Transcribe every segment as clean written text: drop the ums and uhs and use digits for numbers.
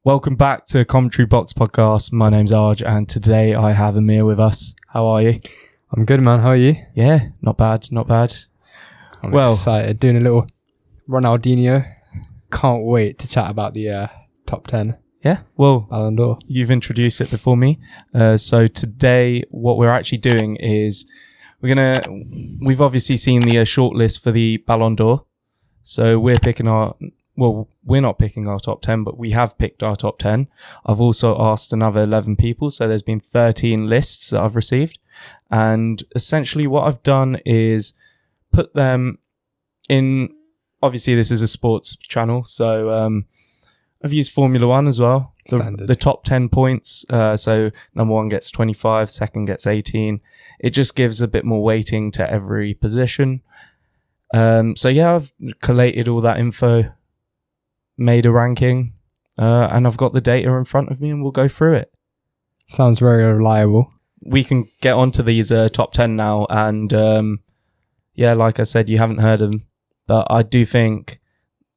Welcome back to Commentary Box Podcast. My name's Arj, and today I have Amir with us. How are you? I'm good, man. How are you? Yeah, not bad. I'm excited. Doing a little Ronaldinho. Can't wait to chat about the top 10. Yeah, well, Ballon d'Or. You've introduced it before me. So today, what we're actually doing is we've obviously seen the shortlist for the Ballon d'Or. So we're not picking our top 10, but we have picked our top 10. I've also asked another 11 people. So there's been 13 lists that I've received. And essentially what I've done is put them in, obviously this is a sports channel. So I've used Formula One as well. The top 10 points. So number one gets 25, second gets 18. It just gives a bit more weighting to every position. So yeah, I've collated all that info, made a ranking, and I've got the data in front of me and we'll go through it. Sounds very reliable. We can get onto these top 10 now, and yeah, like I said, you haven't heard them, but I do think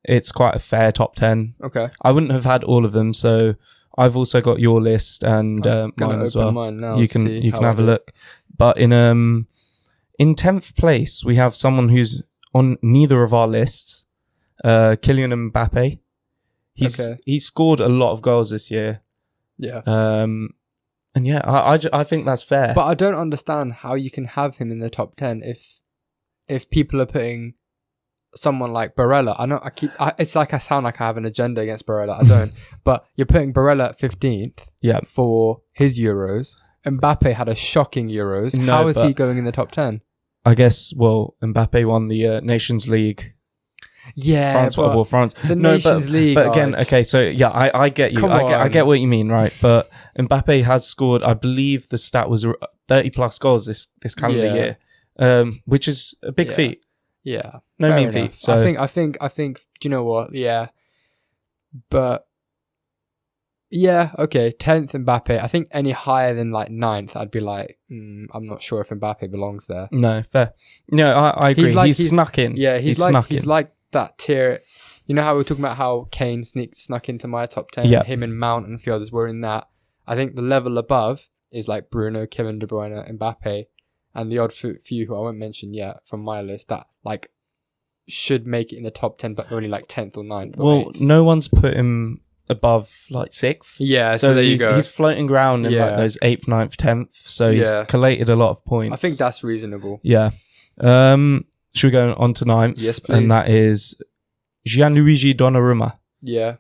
it's quite a fair top 10. Okay. I wouldn't have had all of them, so I've also got your list and mine as well. Mine now you can have a look. But in 10th place, we have someone who's on neither of our lists, Killian and Bappe. He's scored a lot of goals this year. Yeah. And yeah, I think that's fair. But I don't understand how you can have him in the top 10 if people are putting someone like Barella. It's like I sound like I have an agenda against Barella. I don't. But you're putting Barella at 15th for his Euros. Mbappe had a shocking Euros. How is he going in the top 10? I guess, Mbappe won the Nations League. Yeah, France. The Nations League. But again, okay, so yeah, I get you. I get what you mean, right? But Mbappe has scored, I believe the stat was 30 plus goals this calendar year, which is a big feat. Yeah, no mean feat. So I think. Do you know what? Yeah, but yeah, okay. 10th Mbappe. I think any higher than like 9th, I'd be like, I'm not sure if Mbappe belongs there. No, fair. No, I agree. He's snuck in. Yeah, he's like that tier. You know how we were talking about how Kane snuck into my top 10. Yeah. Him and Mount and a few others were in that. I think the level above is like Bruno, Kevin De Bruyne, Mbappe, and the odd few who I won't mention yet from my list that like should make it in the top 10, but only like 10th or 9th. Well, no one's put him above like 6th. Yeah, so there you go. He's floating around in like those 8th, 9th, 10th. So he's collated a lot of points. I think that's reasonable. Yeah. Should we go on to 9th? Yes, please. And that is Gianluigi Donnarumma. Yeah.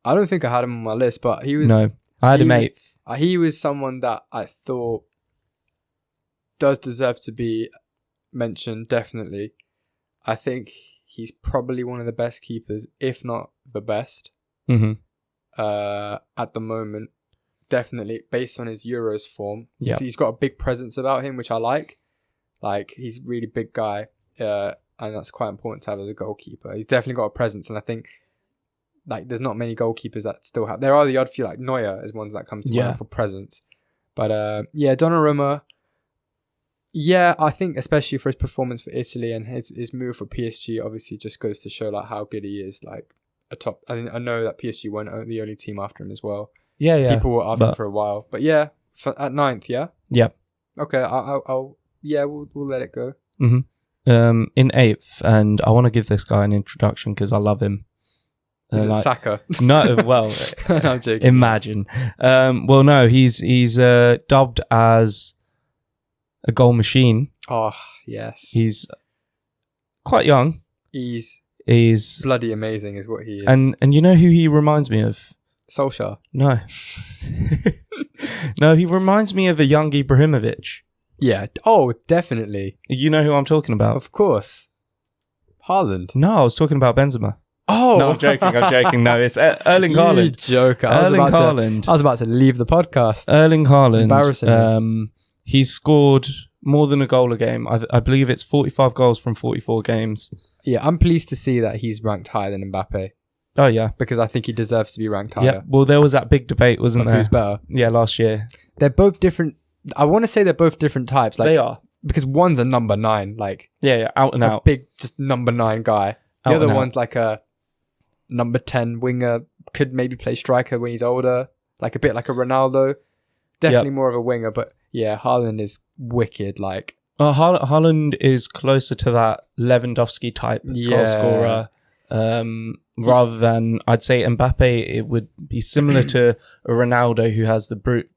I don't think I had him on my list, but he was... No, I had him 8th. He was someone that I thought does deserve to be mentioned, definitely. I think he's probably one of the best keepers, if not the best. Mm-hmm. At the moment, definitely based on his Euros form. Yeah. He's got a big presence about him, which I like. Like, he's a really big guy, and that's quite important to have as a goalkeeper. He's definitely got a presence, and I think like there's not many goalkeepers that still have. There are the odd few, like Neuer is one that comes to mind for presence. But Donnarumma. Yeah, I think especially for his performance for Italy and his move for PSG, obviously just goes to show like how good he is. Like a top. I know that PSG weren't the only team after him as well. Yeah. People were after him for a while, but yeah, at 9th, yeah. Yep. Okay, I'll we'll let it go. Mm-hmm. In 8th, and I want to give this guy an introduction because I love him. Is it Saka? No, well, no, I'm joking. Imagine. No, he's dubbed as a goal machine. Oh yes, he's quite young. He's bloody amazing, is what he is. And you know who he reminds me of? Solskjaer. No, no, he reminds me of a young Ibrahimovic. Yeah. Oh, definitely. You know who I'm talking about? Of course. Haaland. No, I was talking about Benzema. Oh. No, I'm joking. No, it's Erling Haaland. You joker. Erling Haaland. I was about to leave the podcast. Erling Haaland. Embarrassing. He's scored more than a goal a game. I believe it's 45 goals from 44 games. Yeah, I'm pleased to see that he's ranked higher than Mbappe. Oh, yeah. Because I think he deserves to be ranked higher. Yeah, well, there was that big debate, wasn't there? Who's better? Yeah, last year. They're both different. I want to say they're both different types. Like, they are. Because one's a number 9, like... Yeah, out and out. Big, just number 9 guy. The other one's like a number 10 winger, could maybe play striker when he's older, like a bit like a Ronaldo. Definitely more of a winger, but yeah, Haaland is wicked. Like Haaland is closer to that Lewandowski type goal scorer, rather than, I'd say, Mbappe. It would be similar to a Ronaldo who has the brute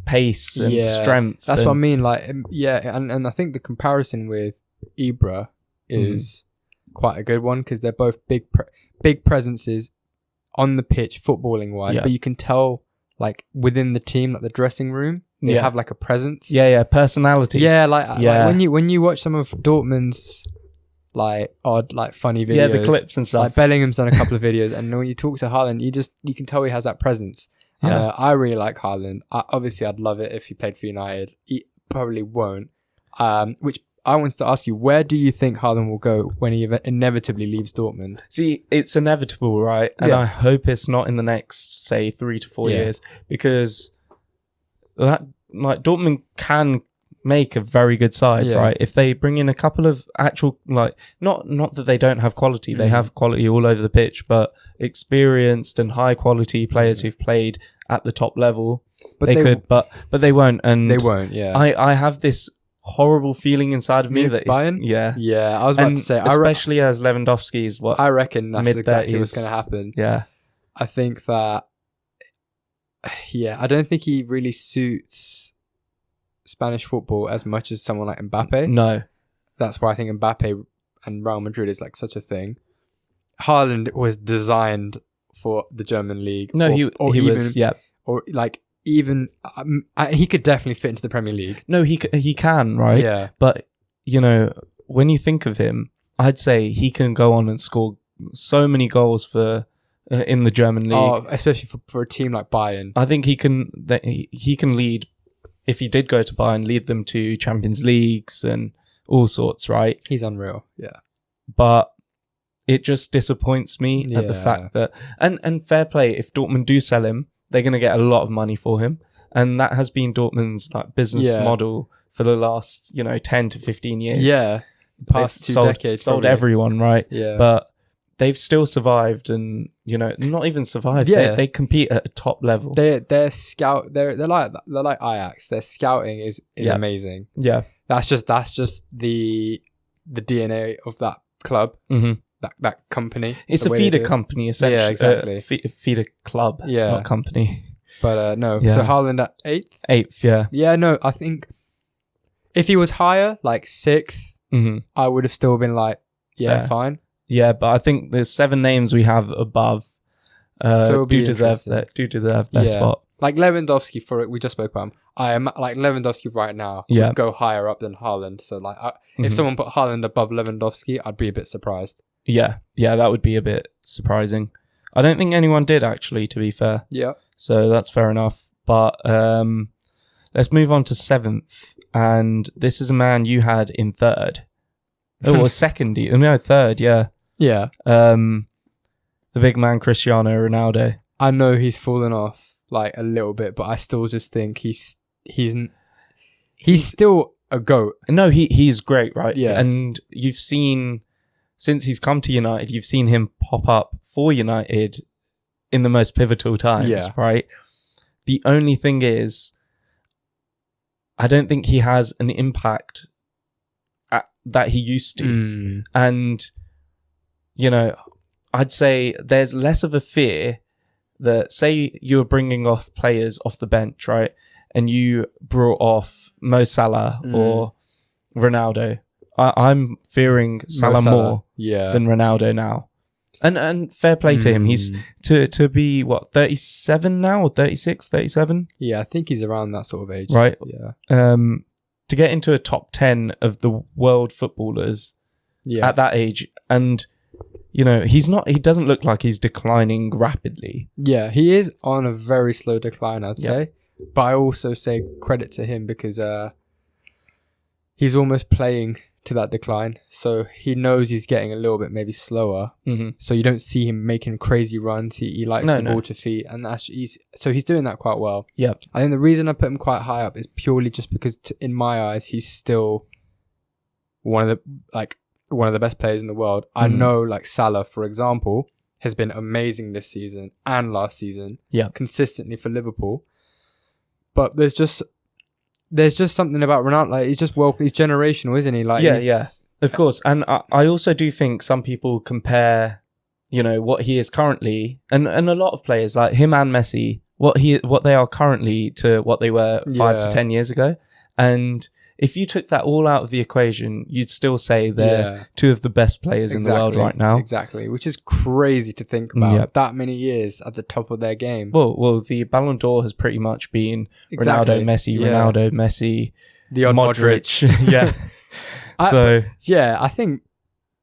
pace and strength. That's what I mean. Like, and I think the comparison with Ibra is quite a good one because they're both big presences on the pitch, footballing wise. But you can tell, like within the team, like the dressing room, they have like a presence. Personality. Like when you watch some of Dortmund's like odd, like funny videos, the clips and stuff. Like Bellingham's done a couple of videos, and when you talk to Haaland, you can tell he has that presence. I really like Haaland. Obviously, I'd love it if he played for United. He probably won't. Which I wanted to ask you, where do you think Haaland will go when he inevitably leaves Dortmund? See, it's inevitable, right? And I hope it's not in the next, say, 3 to 4 years, because that, like, Dortmund can make a very good side, right? If they bring in a couple of actual, like, not that they don't have quality, they have quality all over the pitch, but experienced and high quality players who've played at the top level, but they won't. And they won't. I have this horrible feeling inside of me that Bayern? I was about to say, especially as Lewandowski is what I reckon that's mid-30s. Exactly what's going to happen. I think that I don't think he really suits Spanish football as much as someone like Mbappe. No, that's why I think Mbappe and Real Madrid is like such a thing. Haaland was designed for the German league. No, he was or like. Even he could definitely fit into the Premier League. No, he can, right? Yeah. But you know, when you think of him, I'd say he can go on and score so many goals for in the German league. Oh, especially for a team like Bayern. I think he can lead, if he did go to Bayern, lead them to Champions Leagues and all sorts, right? He's unreal. Yeah. But it just disappoints me at the fact that and fair play, if Dortmund do sell him, they're going to get a lot of money for him. And that has been Dortmund's like business model for the last, 10 to 15 years. Yeah. Past two decades. Sold everyone, right? Yeah. But they've still survived and, not even survived. Yeah. They compete at a top level. They're like Ajax. Their scouting is amazing. Yeah. That's just the DNA of that club. Mm-hmm. That company. It's a feeder company, essentially. Yeah, exactly. Feeder club, not company. But no. So Haaland at 8th? 8th, yeah. Yeah, no, I think if he was higher, like 6th, I would have still been like, fair. Fine. Yeah, but I think there's 7 names we have above do deserve their spot. Like Lewandowski, we just spoke about him. I am like Lewandowski right now would go higher up than Haaland. So like, if someone put Haaland above Lewandowski, I'd be a bit surprised. Yeah, that would be a bit surprising. I don't think anyone did, actually, to be fair. Yeah. So that's fair enough. But let's move on to 7th. And this is a man you had in 3rd. Oh, or 2nd. No, 3rd, yeah. Yeah. The big man, Cristiano Ronaldo. I know he's fallen off like a little bit, but I still just think he's still a GOAT. No, he's great, right? Yeah. And you've seen... Since he's come to United, you've seen him pop up for United in the most pivotal times, right? The only thing is, I don't think he has an impact that he used to. And, I'd say there's less of a fear that, say you were bringing off players off the bench, right? And you brought off Mo Salah or Ronaldo. I'm fearing Salah more than Ronaldo now. And fair play to him. He's to be, 37 now or 36, 37? Yeah, I think he's around that sort of age. Right. Yeah. To get into a top 10 of the world footballers at that age. And, he doesn't look like he's declining rapidly. Yeah, he is on a very slow decline, I'd say. But I also say credit to him because he's almost playing to that decline, so he knows he's getting a little bit maybe slower. So you don't see him making crazy runs. He likes the ball to feet, and he's doing that quite well. Yeah, I think the reason I put him quite high up is purely just because in my eyes he's still one of the best players in the world. I know, like Salah, for example, has been amazing this season and last season. Yeah. Consistently for Liverpool. But there's just something about Ronaldo. Like he's generational, isn't he? Like yeah, of course. And I also do think some people compare, what he is currently, and a lot of players like him and Messi, what they are currently to what they were 5 to 10 years ago. And if you took that all out of the equation, you'd still say they're two of the best players in the world right now. Exactly, which is crazy to think about. That many years at the top of their game. Well, the Ballon d'Or has pretty much been Ronaldo, Messi, the odd Modric. Yeah. I think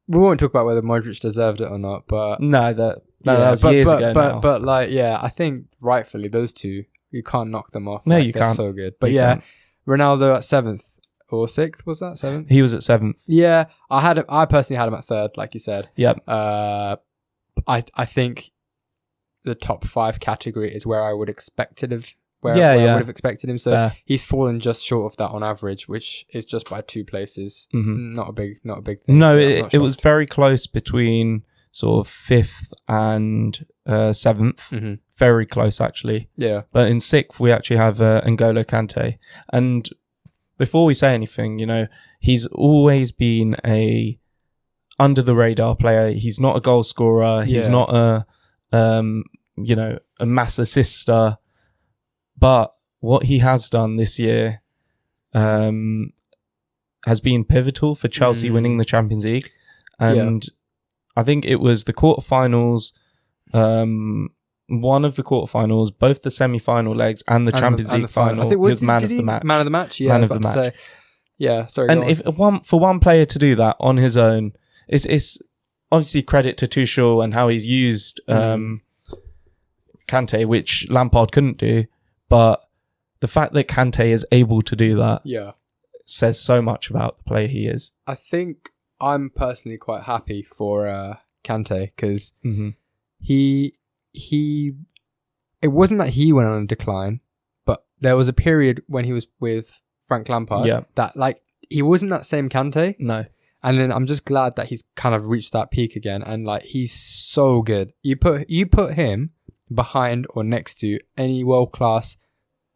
we won't talk about whether Modric deserved it or not, but that was years ago now. But I think rightfully those two, you can't knock them off. No, you they're can't. So good. But Ronaldo at 7th or 6th, was that 7th? He was at 7th. Yeah, I personally had him at 3rd, like you said. Yep. I think the top 5 category is where I would expect it of. I would have expected him. So he's fallen just short of that on average, which is just by 2 places. Mm-hmm. Not a big thing. No, it was very close between sort of 5th and 7th. Mm-hmm. Very close, actually. Yeah. But in 6th, we actually have Angola Kante. And before we say anything, he's always been a under the radar player. He's not a goal scorer. He's not a mass assister. But what he has done this year has been pivotal for Chelsea winning the Champions League. And I think it was the quarterfinals, one of the quarterfinals, both the semi-final legs and the Champions League final. I think he was man of the match. Man of the match, yeah. Man of the match. Sorry. And for one player to do that on his own, it's obviously credit to Tuchel and how he's used Kante, which Lampard couldn't do. But the fact that Kante is able to do that says so much about the player he is. I think I'm personally quite happy for Kante because it wasn't that he went on a decline, but there was a period when he was with Frank Lampard that he wasn't that same Kante. No. And then I'm just glad that he's kind of reached that peak again, and he's so good. You put him behind or next to any world-class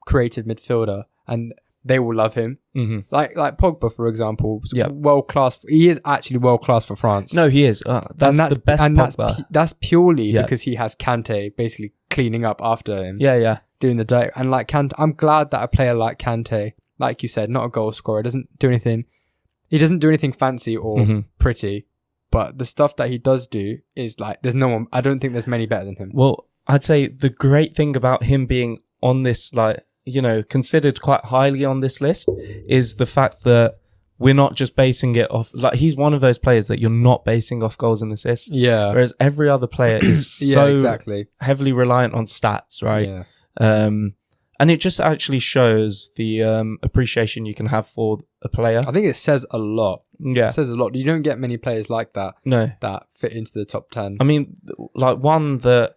creative midfielder and they will love him. Mm-hmm. Like Pogba, for example, world-class. He is actually world-class for France. No, he is. That's the best Pogba. That's purely because he has Kante basically cleaning up after him. Yeah. Doing the dirt. And Kante, I'm glad that a player like Kante, like you said, not a goal scorer, doesn't do anything. He doesn't do anything fancy or pretty, but the stuff that he does do is there's no one. I don't think there's many better than him. Well, I'd say the great thing about him being on this, considered quite highly on this list, is the fact that we're not just basing it off. He's one of those players that you're not basing off goals and assists. Yeah. Whereas every other player is so heavily reliant on stats, right? Yeah. And it just actually shows the appreciation you can have for a player. I think it says a lot. Yeah. It says a lot. You don't get many players like that. No. That fit into the top 10. I mean, one that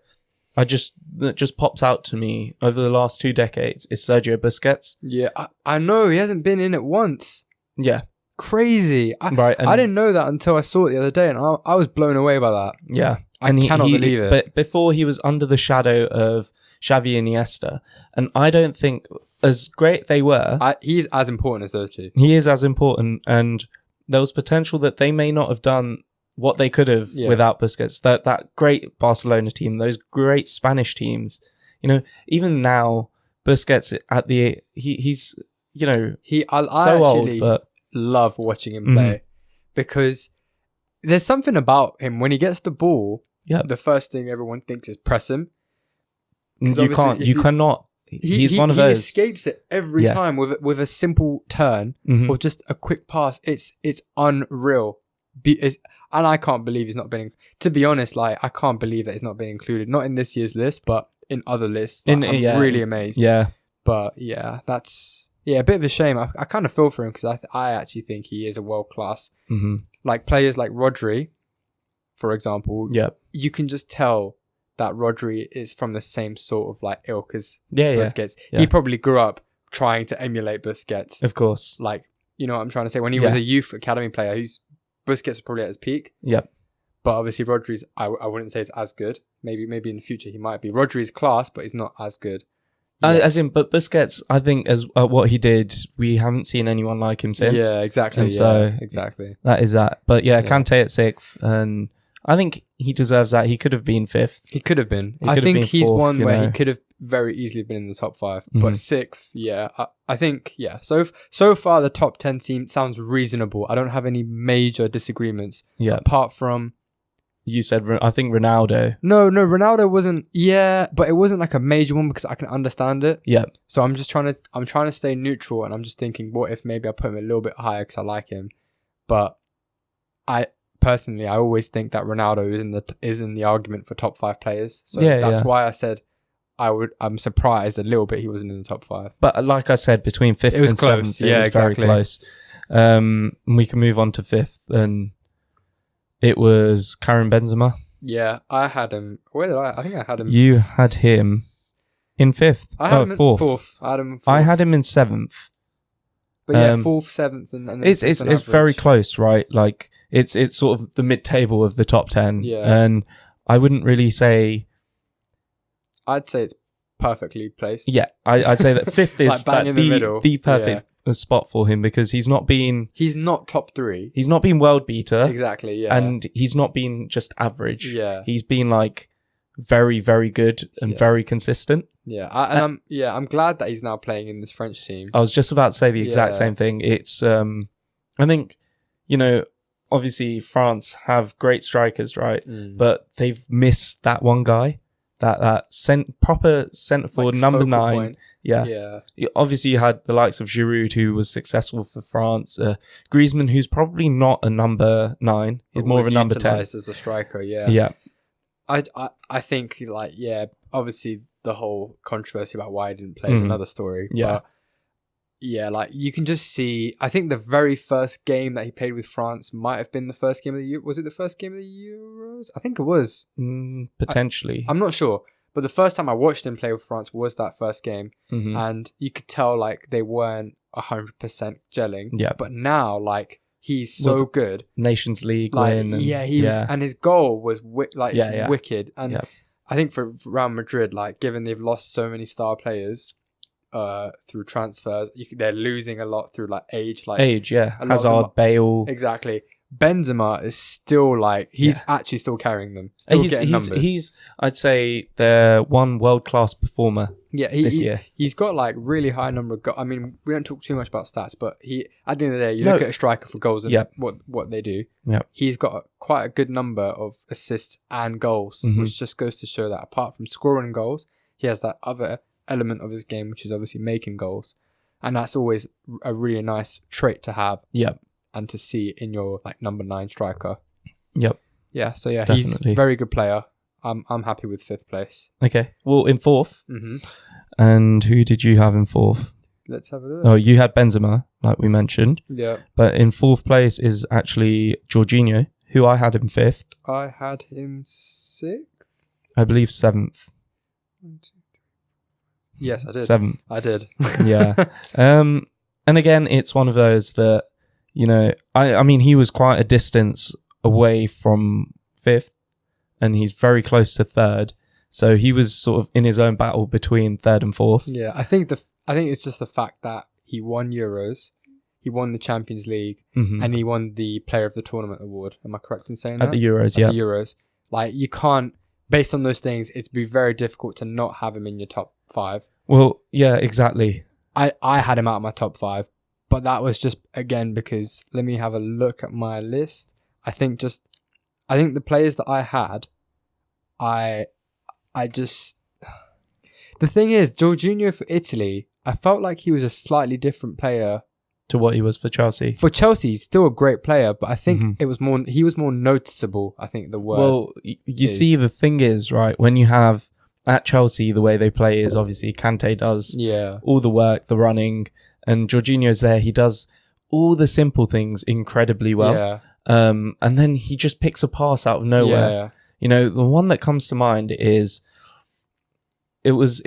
just pops out to me over the last 2 decades is Sergio Busquets. Yeah, I know. He hasn't been in it once. Yeah. Crazy. I didn't know that until I saw it the other day, and I was blown away by that. Yeah. I cannot believe it. But before he was under the shadow of Xavi and Iniesta, and I don't think, as great they were... he's as important as those two. He is as important, and there was potential that they may not have done what they could have without Busquets. That great Barcelona team, those great Spanish teams. Even now, Busquets he's I actually love watching him play because there's something about him when he gets the ball. Yeah, the first thing everyone thinks is press him. You cannot. He's one of those. He escapes it every time with a simple turn or just a quick pass. It's unreal. And I can't believe he's not been. To be honest, I can't believe that he's not been included. Not in this year's list, but in other lists. I'm really amazed. Yeah. But that's a bit of a shame. I kind of feel for him because I actually think he is a world class. Mm-hmm. Players like Rodri, for example. Yeah. You can just tell that Rodri is from the same sort of ilk as Busquets. Yeah. He probably grew up trying to emulate Busquets. Of course. You know what I'm trying to say? When he was a youth academy player, Busquets was probably at his peak. Yep. But obviously Rodri's, I wouldn't say it's as good. Maybe in the future he might be. Rodri's class, but he's not as good. But Busquets, I think as what he did, we haven't seen anyone like him since. Yeah, exactly. And yeah, so exactly. that is that. But yeah, Kante at 6th, and I think he deserves that. He could have been 5th. He could have been. He could I have think been he's 4th, one where you know. he could have very easily been in the top 5. Mhm. But 6th, yeah. I think, yeah. So far, the top 10 sounds reasonable. I don't have any major disagreements. Yeah. Apart from... You said, I think Ronaldo. No, Ronaldo wasn't... Yeah, but it wasn't like a major one because I can understand it. Yeah. So I'm trying to stay neutral, and I'm just thinking, what if maybe I put him a little bit higher because I like him? But I always think that Ronaldo is in the argument for top 5 players. So that's why I said I'm surprised a little bit he wasn't in the top 5. But like I said, between 5th It was and close. 7th, Yeah, it was exactly. very close. We can move on to 5th, and it was Karim Benzema. Yeah, I had him. Where did I think I had him. You had him in 5th. I had him in 4th. 4th. I had him in 4th. I had him in 7th. But yeah, 4th, 7th, and then It's an very average. close, right? Like it's sort of the mid-table of the top 10. Yeah. And I wouldn't really say... I'd say it's perfectly placed. Yeah, I'd say that 5th is Like bang in the middle. the perfect spot for him, because he's not been top 3. world beater. Exactly, yeah. And he's not been just average. Yeah. He's been like very, very good and very consistent. Yeah, I'm glad that he's now playing in this French team. I was just about to say the exact Yeah. same thing. It's I think, obviously France have great strikers, right? But they've missed that one guy, that proper centre forward, Like number focal 9. point. Yeah. Obviously, you had the likes of Giroud, who was successful for France. Griezmann, who's probably not a number 9. He's But more of was a number 10. utilised as a striker, yeah. Yeah. I think, like, yeah, obviously the whole controversy about why he didn't play is Mhm. another story. Yeah. But yeah, like, you can just see, I think the very first game that he played with France might have been the first game of the Euro. Was it the first game of the Euros? I think it was. Potentially. I'm not sure. But the first time I watched him play with France was that first game. Mhm. And you could tell, like, they weren't 100% gelling. Yeah. But now, like, he's so good. Nations League Like, win. And, he was, and his goal was wicked. And Yeah. I think for Real Madrid, like, given they've lost so many star players through transfers, they're losing a lot through like age. Age, yeah. a lot of Hazard, them- Bale. Exactly. Benzema is still like he's actually still carrying them. Still getting numbers. He's I'd say the one world class performer this year. He's got like really high number of goals. I mean, we don't talk too much about stats, but he at the end of the day, you look at a striker for goals and what they do. Yeah, he's got quite a good number of assists and goals, which just goes to show that apart from scoring goals, he has that other element of his game, which is obviously making goals, and that's always a really nice trait to have. Yeah. And to see in your like number 9 striker. Yep. Yeah. So yeah, Definitely. he's a very good player. I'm happy with 5th place. Okay. Well, in 4th. Mm-hmm. And who did you have in 4th? Let's have a look. Oh, you had Benzema, like we mentioned. Yeah. But in 4th place is actually Jorginho, who I had in 5th. I had him 6th. I believe 7th. Yes, I did. 7th. I did. Yeah. And again, it's one of those that, I mean, he was quite a distance away from 5th, and he's very close to 3rd. So he was sort of in his own battle between 3rd and 4th. Yeah, I think it's just the fact that he won Euros, he won the Champions League, and he won the Player of the Tournament award. Am I correct in saying that? At the Euros, At the Euros. Like, you can't, based on those things, it'd be very difficult to not have him in your top 5. Well, yeah, exactly. I had him out of my top 5. But that was just, again, because let me have a look at my list. I think the players that I had, I just... The thing is, Jorginho for Italy, I felt like he was a slightly different player. To what he was for Chelsea. For Chelsea, he's still a great player, but I think he was more noticeable, I think the word. Well, you see, the thing is, right, when you have, at Chelsea, the way they play is obviously Kante does all the work, the running, and Jorginho's there. He does all the simple things incredibly well. Yeah. And then he just picks a pass out of nowhere. Yeah. The one that comes to mind is it was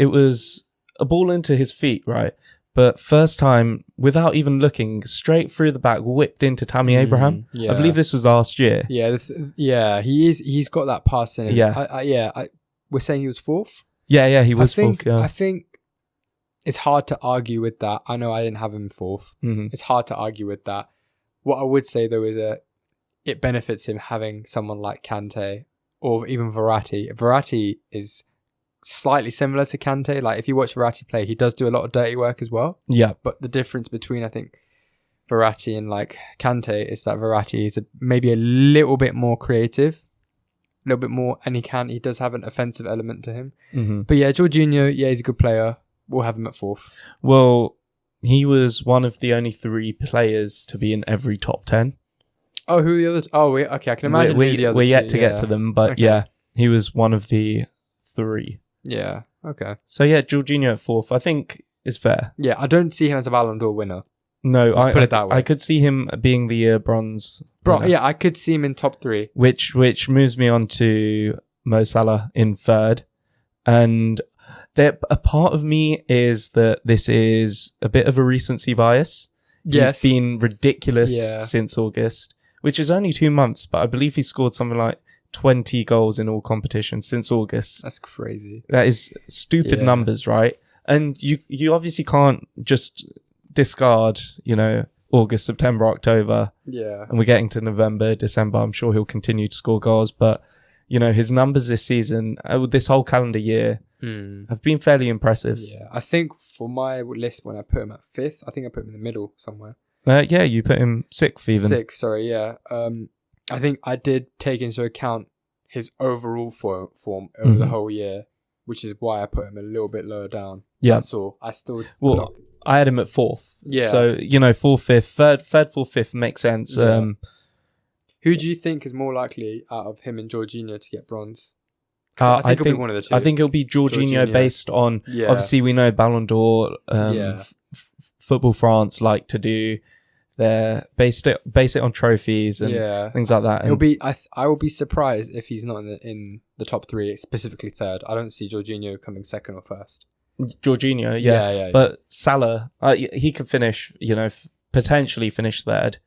a ball into his feet, right? but first time, without even looking, straight through the back, whipped into Tammy Abraham. Yeah. I believe this was last year. Yeah, he's got that pass in him. Yeah. We're saying he was fourth? Yeah, he was fourth. Yeah. I think it's hard to argue with that. I know I didn't have him fourth. Mm-hmm. It's hard to argue with that. What I would say, though, is it benefits him having someone like Kante or even Verratti. Verratti is slightly similar to Kante. Like, if you watch Verratti play, he does do a lot of dirty work as well. Yeah. But the difference between, I think, Verratti and like Kante is that Verratti is maybe a little bit more creative, a little bit more, and he does have an offensive element to him. Mm-hmm. But yeah, Jorginho, he's a good player. We'll have him at fourth. Well, he was one of the only 3 players to be in every top 10. Oh, who are the others? Oh, okay, I can imagine who the other we're yet two, to get to them, but Okay. yeah, he was one of the 3. Yeah, okay. So yeah, Jorginho at fourth, I think is fair. Yeah, I don't see him as a Ballon d'Or winner. No, Let's put it that way. I could see him being the bronze. winner, Yeah, I could see him in top 3. which moves me on to Mo Salah in third, and a part of me is that this is a bit of a recency bias. Yes. He's been ridiculous Yeah. since August, which is only 2 months, but I believe he scored something like 20 goals in all competitions since August. That's crazy. That is stupid Yeah. numbers, right? And you obviously can't just discard, August, September, October, Yeah. and we're getting to November, December. I'm sure he'll continue to score goals, but his numbers this season, this whole calendar year, have been fairly impressive. Yeah. I think for my list, when I put him at 5th, I think I put him in the middle somewhere. Yeah, you put him 6th even. 6th, sorry, yeah. I think I did take into account his overall form over the whole year, which is why I put him a little bit lower down. Yeah. That's all. I still... Well, I had him at 4th. Yeah. So, 4th, 5th, third, 4th, 5th makes sense. Yeah. Who do you think is more likely out of him and Jorginho to get bronze? I think it'll be one of the two. I think it'll be Jorginho based on... Yeah. Obviously, we know Ballon d'Or, Football France like to do base it on trophies and things like that. It'll be... I will be surprised if he's not in the top 3, specifically 3rd. I don't see Jorginho coming 2nd or 1st. Jorginho, yeah. But Salah, he could finish, potentially finish 3rd.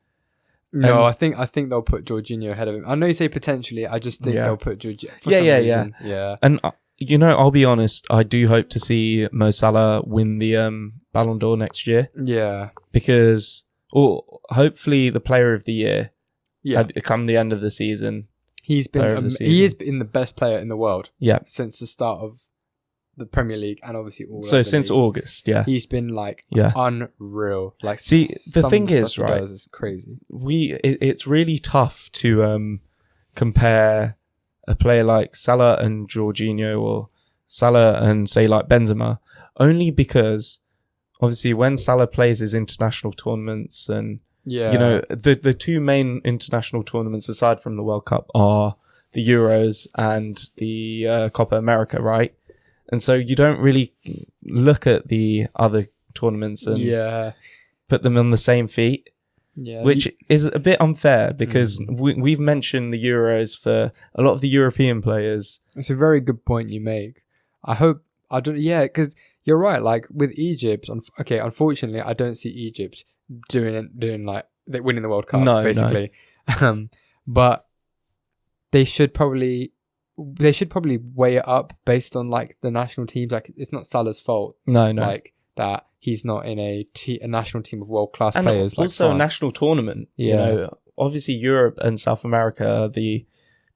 No, I think they'll put Jorginho ahead of him. I know you say potentially. I just think they'll put Jorginho for some reason. Yeah. And I'll be honest. I do hope to see Mo Salah win the Ballon d'Or next year. Yeah. Because, or hopefully, the Player of the Year. Yeah. Come the end of the season. He has been the best player in the world. Yeah. Since the start of the Premier League and obviously all. So since August, yeah, he's been unreal. Like, see, the thing is, right? It's crazy. It's really tough to compare a player like Salah and Jorginho or Salah and say like Benzema, only because obviously when Salah plays his international tournaments and the 2 main international tournaments aside from the World Cup are the Euros and the Copa America, right? And so you don't really look at the other tournaments and put them on the same feet, which is a bit unfair because we've mentioned the Euros for a lot of the European players. It's a very good point you make. Because you're right. Like with Egypt, unfortunately, I don't see Egypt doing like winning the World Cup, basically. No. But they should probably weigh it up based on like the national teams. Like, it's not Salah's fault. No. Like that he's not in a national team of world class and players. Also, like a national tournament. Yeah. Obviously, Europe and South America are the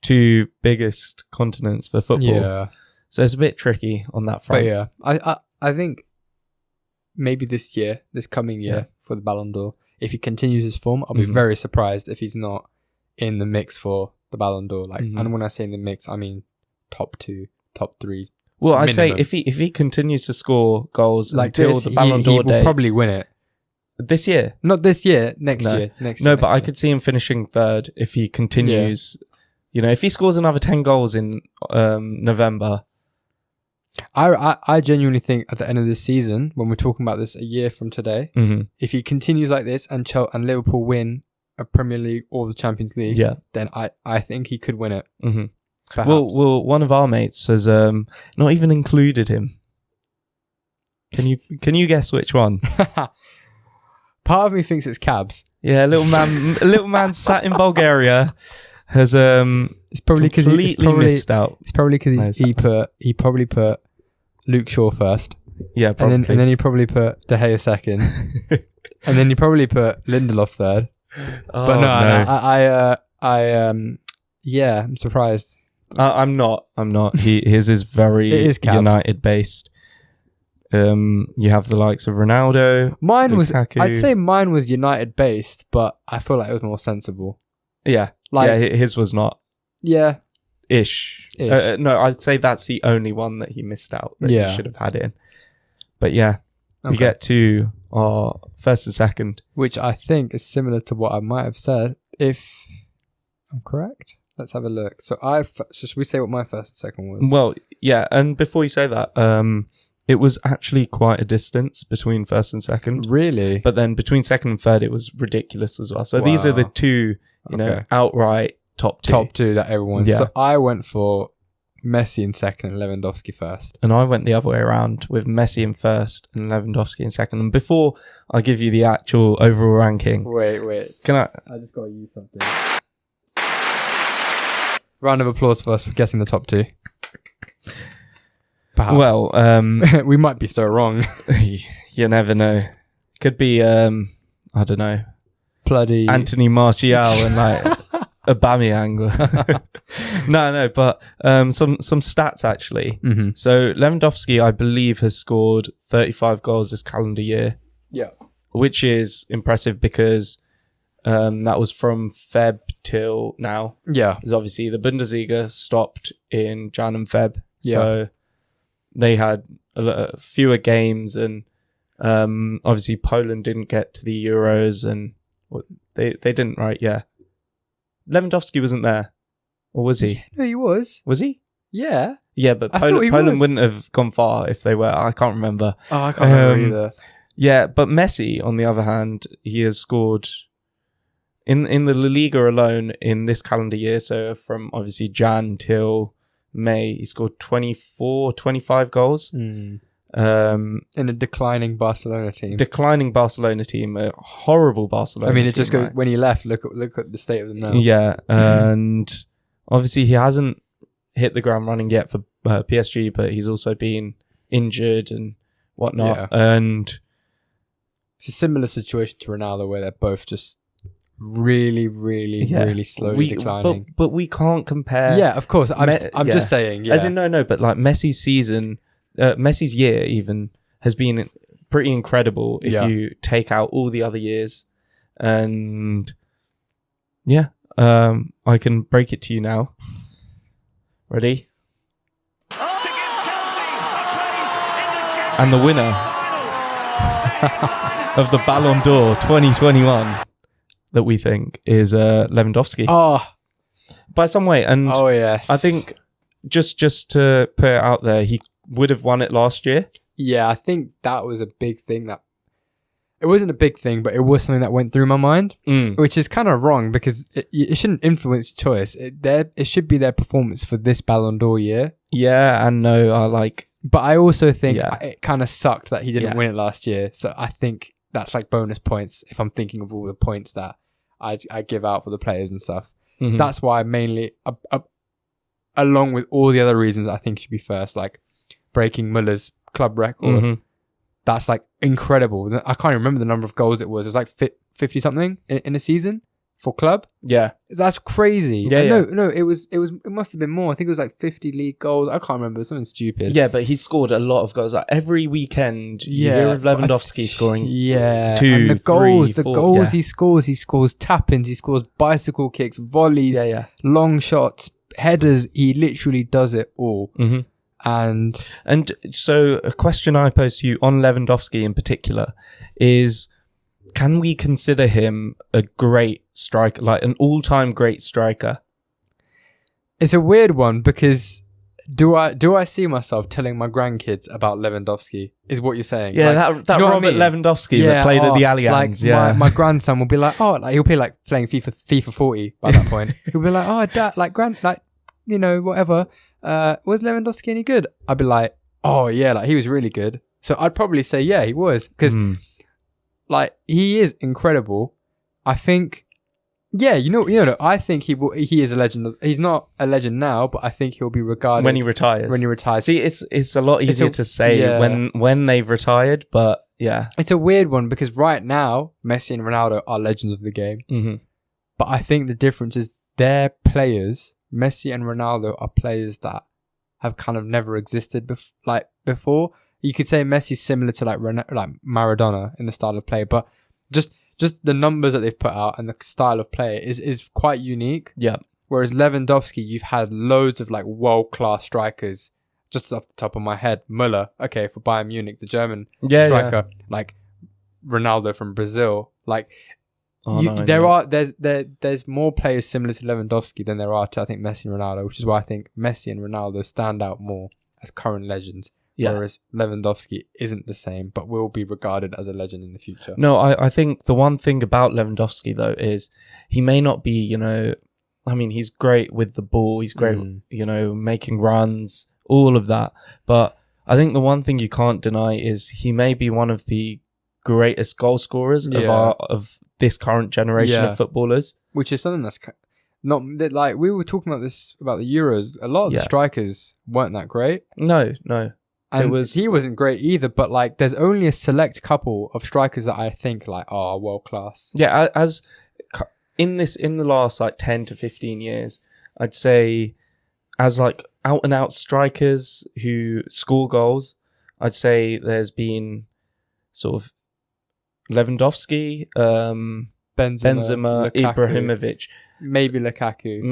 2 biggest continents for football. Yeah. So it's a bit tricky on that front. But yeah, I think maybe this coming year for the Ballon d'Or, if he continues his form, I'll be very surprised if he's not in the mix for the Ballon d'Or. Like, and when I say in the mix, I mean top 2, top 3. Well, I'd say if he continues to score goals like until the Ballon d'Or day, he will probably win it this year. Not this year, next year. I could see him finishing 3rd if he continues. Yeah. If he scores another 10 goals in November. I genuinely think at the end of this season, when we're talking about this a year from today, if he continues like this and Liverpool win a Premier League or the Champions League, then I think he could win it. Well, one of our mates has not even included him. Can you guess which one? Part of me thinks it's Cabs. Yeah, a little man sat in Bulgaria has It's probably because completely missed out. It's probably because he probably put Luke Shaw first. Yeah, probably. And then he probably put De Gea second. And then he probably put Lindelof third. Oh, But no. I'm surprised. I'm not. His is very It is Cabs. United based. You have the likes of Ronaldo. I'd say mine was United based, but I feel like it was more sensible. Yeah, his was not. Yeah. Ish. No, I'd say that's the only one that he missed out that he should have had in. But yeah, we get to our first and second. Which I think is similar to what I might have said, if I'm correct. Let's have a look. So should we say what my first and second was? Well, yeah, and before you say that, it was actually quite a distance between first and second. Really? But then between second and third, it was ridiculous as well. So these are the two, outright top two. Top two that everyone... Yeah. So I went for Messi in second and Lewandowski first. And I went the other way around with Messi in first and Lewandowski in second. And before I give you the actual overall ranking... Wait. Can I just got to use something. Round of applause for us for guessing the top two. Perhaps. Well, we might be so wrong. You never know. Could be, I don't know, bloody Anthony Martial and like Aubameyang. No, but some stats actually. Mm-hmm. So Lewandowski, I believe, has scored 35 goals this calendar year. Yeah, which is impressive because that was from Feb till now. Yeah, because obviously the Bundesliga stopped in Jan and Feb. Yeah. So they had fewer games, and obviously Poland didn't get to the Euros, and they didn't, right? Yeah, Lewandowski wasn't there, or was he? No, he was. Was he? Yeah. Yeah, but Poland wouldn't have gone far if they were. I can't remember. Oh, I can't remember either. Yeah, but Messi, on the other hand, he has scored in the La Liga alone in this calendar year. So from obviously Jan till May, he scored 25 goals. In a declining Barcelona team. A horrible Barcelona. I mean, it just goes right? When he left. Look at the state of them now. Yeah, and obviously he hasn't hit the ground running yet for PSG, but he's also been injured and whatnot. Yeah. And it's a similar situation to Ronaldo, where they're both just really slowly declining. But we can't compare. Yeah, of course. I'm just saying. Yeah. As in, no. But like Messi's season, Messi's year even has been pretty incredible if you take out all the other years. And yeah, I can break it to you now. Ready? And the winner of the Ballon d'Or 2021 that we think is Lewandowski. Oh, by some way. And yes. I think just to put it out there, he would have won it last year. Yeah, I think that was a big thing. That it wasn't a big thing, but it was something that went through my mind, which is kind of wrong because it shouldn't influence your choice. It should be their performance for this Ballon d'Or year. Yeah, and no, but I also think it kind of sucked that he didn't win it last year. So I think that's like bonus points if I'm thinking of all the points that I give out for the players and stuff. Mm-hmm. That's why mainly, along with all the other reasons, I think he should be first, like breaking Muller's club record. Mm-hmm. That's like incredible. I can't even remember the number of goals it was. It was like 50 something in a season for club. Yeah, that's crazy. Yeah, No, it must have been more. I think it was like 50 league goals. I can't remember. Something stupid. Yeah, but he scored a lot of goals. Like every weekend, you hear of Lewandowski scoring. Yeah, 2, and the 3, 4, goals he scores tap-ins, he scores bicycle kicks, volleys, long shots, headers. He literally does it all. Mm-hmm. And so a question I pose to you on Lewandowski in particular is, can we consider him a great striker, like an all-time great striker? It's a weird one because do I see myself telling my grandkids about Lewandowski? Is what you're saying? Yeah, like, that Robert Lewandowski that played at the Allianz. Like my grandson will be like, he'll be like playing FIFA 40 by that point. He'll be like, dad, whatever. Was Lewandowski any good? I'd be like, oh yeah, like he was really good. So I'd probably say, yeah, he was. Because, like, he is incredible. I think, yeah, I think he is a legend. He's not a legend now, but I think he'll be regarded when he retires. See, it's a lot easier to say when they've retired, but yeah. It's a weird one because right now, Messi and Ronaldo are legends of the game. Mm-hmm. But I think the difference is they're players. Messi and Ronaldo are players that have kind of never existed before. You could say Messi's similar to like Maradona in the style of play, but just the numbers that they've put out and the style of play is quite unique. Yeah. Whereas Lewandowski, you've had loads of like world-class strikers. Just off the top of my head, Müller, okay, for Bayern Munich, the German striker, like Ronaldo from Brazil, like there's more players similar to Lewandowski than there are to I think Messi and Ronaldo, which is why I think Messi and Ronaldo stand out more as current legends. Yeah. Whereas Lewandowski isn't the same, but will be regarded as a legend in the future. No, I think the one thing about Lewandowski though is he may not be, I mean, he's great with the ball, he's great, making runs. All of that. But I think the one thing you can't deny is he may be one of the greatest goal scorers of this current generation of footballers. Which is something that's not like we were talking about this about the Euros. A lot of the strikers weren't that great. No. And he wasn't great either. But like, there's only a select couple of strikers that I think like are world class. Yeah, as in the last like 10 to 15 years, I'd say as like out and out strikers who score goals, I'd say there's been sort of Lewandowski, Benzema, Lukaku, Ibrahimovic, maybe Lukaku,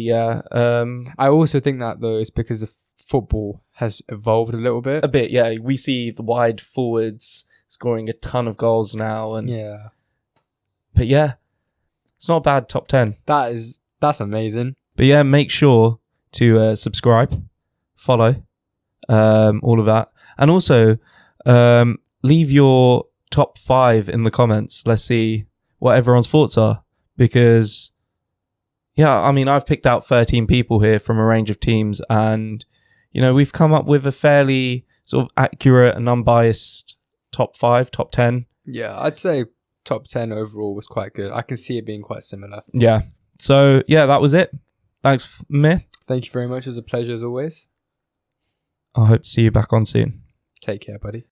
yeah. I also think that though is because the football has evolved a little bit. A bit, yeah. We see the wide forwards scoring a ton of goals now, and but yeah, it's not a bad top 10. That's amazing. But yeah, make sure to subscribe, follow, all of that. And also, leave your top 5 in the comments. Let's see what everyone's thoughts are. Because, yeah, I mean, I've picked out 13 people here from a range of teams. And, we've come up with a fairly sort of accurate and unbiased top 5, top 10. Yeah, I'd say top 10 overall was quite good. I can see it being quite similar. Yeah. So, yeah, that was it. Thanks, Mir. Thank you very much. It was a pleasure as always. I hope to see you back on soon. Take care, buddy.